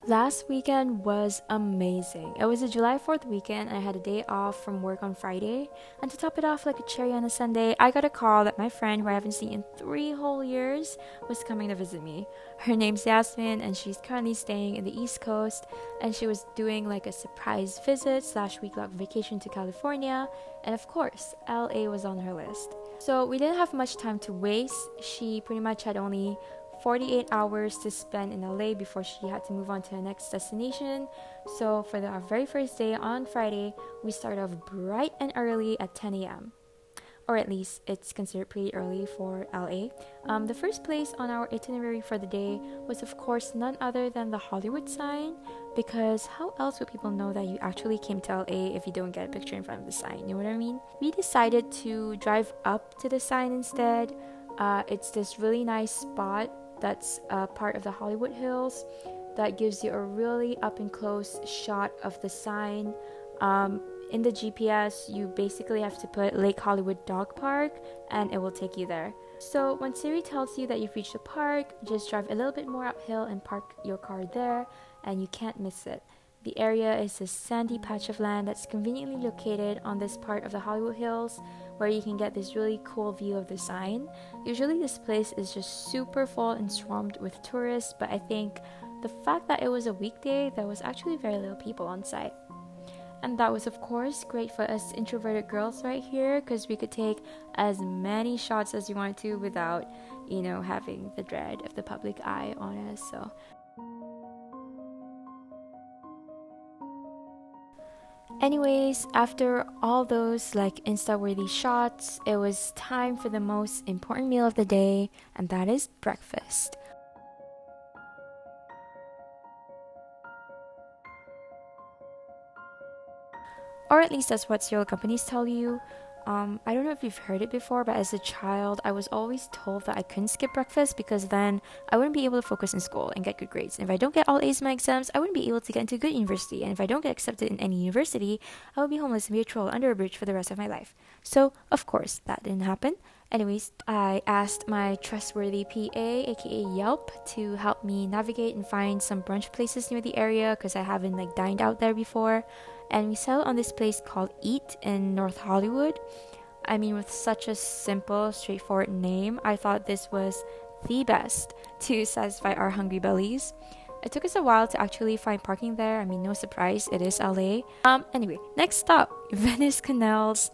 Last weekend was amazing. It was a July 4th weekend. I had a day off from work on Friday. And to top it off, like a cherry on a Sunday, I got a call that my friend, who I haven't seen in 3 whole years, was coming to visit me. Her name's Yasmin, and she's currently staying in the East Coast. And she was doing like a surprise visit slash week-long vacation to California. And of course, LA was on her list. So we didn't have much time to waste. She pretty much had only 48 hours to spend in LA before she had to move on to her next destination. So for our very first day on Friday, we started off bright and early at 10 a.m. Or at least it's considered pretty early for LA. The first place on our itinerary for the day was, of course, none other than the Hollywood sign, because how else would people know that you actually came to LA if you don't get a picture in front of the sign? You know what I mean? We decided to drive up to the sign instead. It's this really nice spot that's part of the Hollywood Hills that gives you a really up and close shot of the sign. In the GPS, you basically have to put Lake Hollywood Dog Park and it will take you there. So when Siri tells you that you've reached the park, just drive a little bit more uphill and park your car there, and you can't miss it. The area is a sandy patch of land that's conveniently located on this part of the Hollywood Hills where you can get this really cool view of the sign. Usually this place is just super full and swarmed with tourists, but I think the fact that it was a weekday, there was actually very little people on site. And that was, of course, great for us introverted girls right here, because we could take as many shots as we wanted to without, having the dread of the public eye on us. So anyways, after all those like Insta-worthy shots, it was time for the most important meal of the day, and that is breakfast. Or at least that's what cereal companies tell you. I don't know if you've heard it before, but as a child, I was always told that I couldn't skip breakfast because then I wouldn't be able to focus in school and get good grades. And if I don't get all A's in my exams, I wouldn't be able to get into a good university. And if I don't get accepted in any university, I would be homeless and be a troll under a bridge for the rest of my life. So, of course, that didn't happen. Anyways, I asked my trustworthy PA, aka Yelp, to help me navigate and find some brunch places near the area because I haven't dined out there before. And we settled on this place called Eat in North Hollywood. I mean, with such a simple, straightforward name, I thought this was the best to satisfy our hungry bellies. It took us a while to actually find parking there. I mean, no surprise, it is LA. Anyway, next stop, Venice Canals.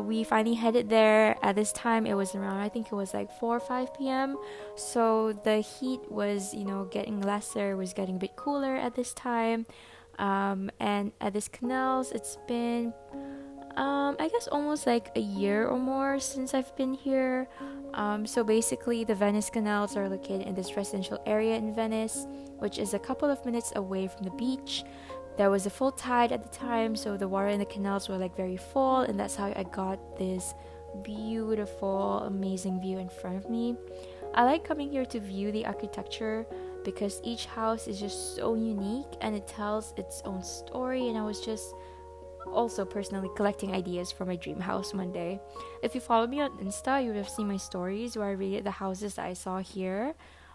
We finally headed there. At this time, it was around, I think it was like 4 or 5 p.m. So the heat was, getting lesser, it was getting a bit cooler at this time. And at this canals, it's been, I guess, almost like a year or more since I've been here. So basically, the Venice Canals are located in this residential area in Venice, which is a couple of minutes away from the beach. There was a full tide at the time, so the water in the canals were very full, and that's how I got this beautiful, amazing view in front of me. I like coming here to view the architecture because each house is just so unique and it tells its own story, and I was just also personally collecting ideas for my dream house one day. If you follow me on Insta, you would have seen my stories where I rated the houses that I saw here.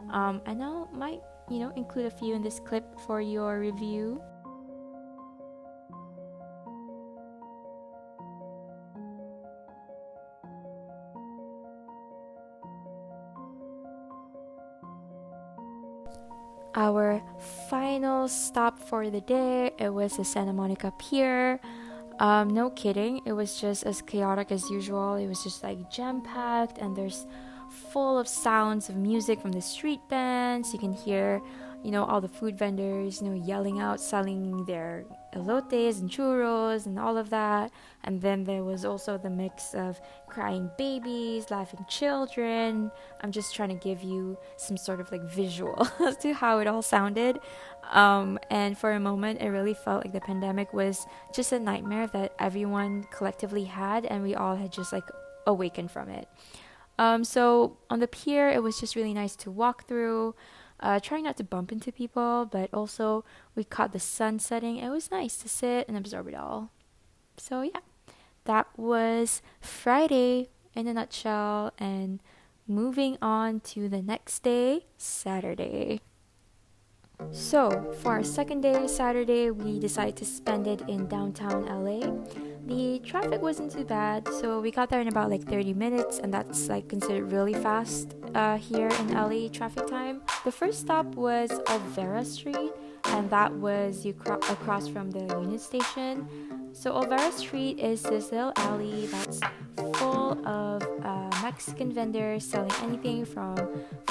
And I might, include a few in this clip for your review. Our final stop for the day, it was the Santa Monica Pier. No kidding, it was just as chaotic as usual. It was just jam-packed, and there's full of sounds of music from the street bands. You can hear, all the food vendors, yelling out, selling their elotes and churros and all of that. And then there was also the mix of crying babies, laughing children. I'm just trying to give you some sort of visual as to how it all sounded. And for a moment, it really felt like the pandemic was just a nightmare that everyone collectively had, and we all had just awakened from it. So on the pier, it was just really nice to walk through, trying not to bump into people, but also we caught the sun setting. It was nice to sit and absorb it all. So yeah, that was Friday in a nutshell, and moving on to the next day, Saturday. So, for our second day, Saturday, we decided to spend it in downtown LA. The traffic wasn't too bad, so we got there in about like 30 minutes, and that's like considered really fast here in LA traffic time. The first stop was Obvera Street, and that was across from the unit station. So Obvera Street is this little alley that's full of Mexican vendors selling anything from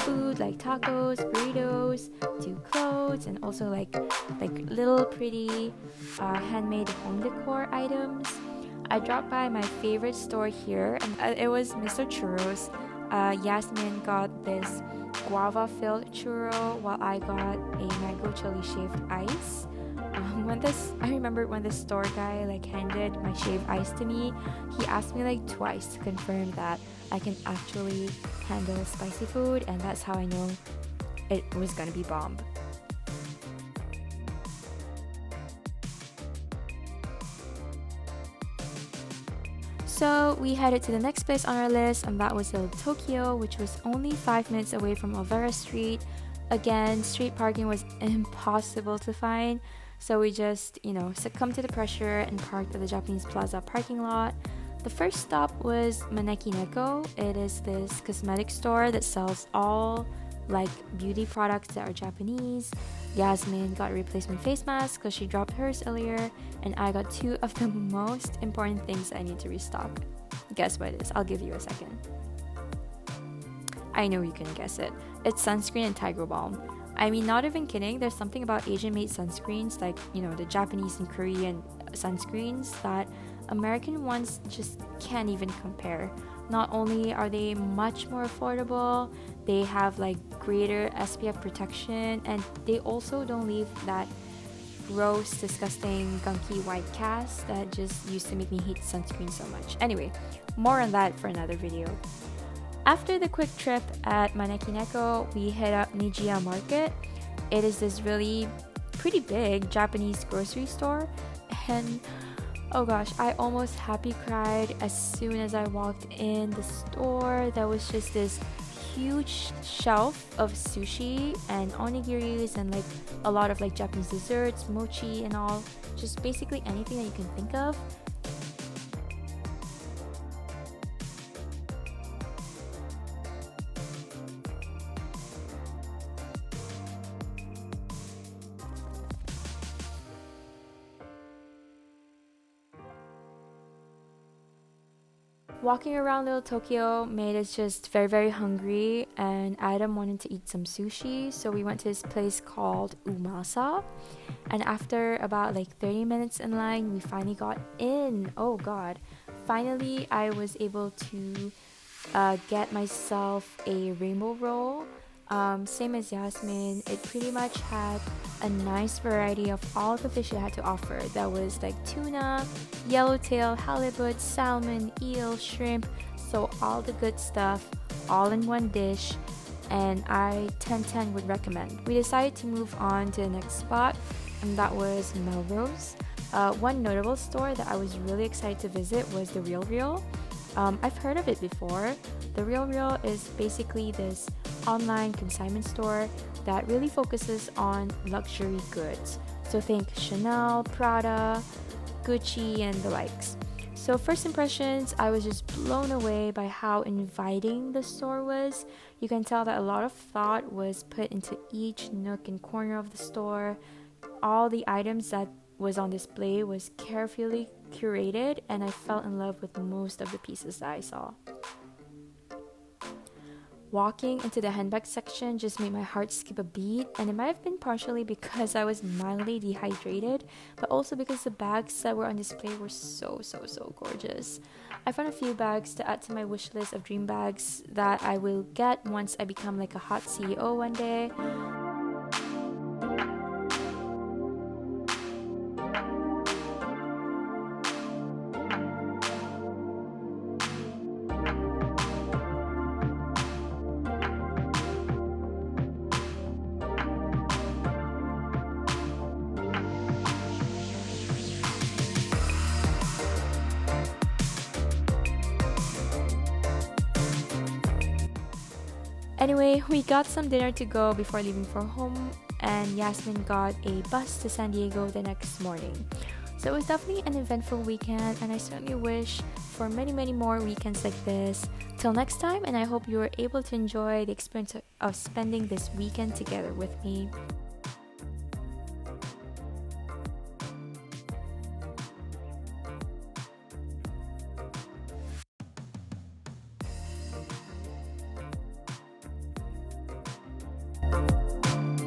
food like tacos, burritos, to clothes, and also like little pretty handmade home decor items. I dropped by my favorite store here, and it was Mr. Churros. Yasmin got this guava-filled churro, while I got a mango chili shaved ice. I remember when the store guy like handed my shaved ice to me, he asked me like twice to confirm that I can actually handle spicy food, and that's how I know it was gonna be bomb. So we headed to the next place on our list, and that was Little Tokyo, which was only 5 minutes away from Obvera Street. Again, street parking was impossible to find, so we just, succumbed to the pressure and parked at the Japanese Plaza parking lot. The first stop was Maneki Neko. It is this cosmetic store that sells all like beauty products that are Japanese. Yasmin got a replacement face mask because she dropped hers earlier, and I got two of the most important things I need to restock. Guess what it is? I'll give you a second. I know you can guess it. It's sunscreen and Tiger Balm. I mean, not even kidding, there's something about Asian-made sunscreens, like, the Japanese and Korean sunscreens, that American ones just can't even compare. Not only are they much more affordable, they have like greater SPF protection, and they also don't leave that gross, disgusting, gunky white cast that just used to make me hate sunscreen so much. Anyway, more on that for another video. After the quick trip at Maneki Neko, we hit up Nijiya Market. It is this really pretty big Japanese grocery store, and oh gosh, I almost happy cried as soon as I walked in the store. There was just this huge shelf of sushi and onigiris and like a lot of like Japanese desserts, mochi and all, just basically anything that you can think of. Walking around Little Tokyo made us just very, very hungry, and Adam wanted to eat some sushi, so we went to this place called Umasa. And after about like 30 minutes in line, we finally got in. Oh god. Finally, I was able to get myself a rainbow roll. Same as Yasmin, it pretty much had a nice variety of all the fish it had to offer. That was like tuna, yellowtail, halibut, salmon, eel, shrimp, so all the good stuff, all in one dish, and I 10/10 would recommend. We decided to move on to the next spot, and that was Melrose. One notable store that I was really excited to visit was The Real Real. I've heard of it before. The Real Real is basically this online consignment store that really focuses on luxury goods. So think Chanel, Prada, Gucci, and the likes. So first impressions, I was just blown away by how inviting the store was. You can tell that a lot of thought was put into each nook and corner of the store. All the items that was on display was carefully curated, and I fell in love with most of the pieces that I saw. Walking into the handbag section just made my heart skip a beat, and it might have been partially because I was mildly dehydrated, but also because the bags that were on display were so gorgeous. I found a few bags to add to my wish list of dream bags that I will get once I become like a hot CEO one day. Anyway, we got some dinner to go before leaving for home. and Yasmin got a bus to San Diego the next morning. So it was definitely an eventful weekend, and I certainly wish for many, many more weekends like this. Till next time, and I hope you were able to enjoy the experience of spending this weekend together with me.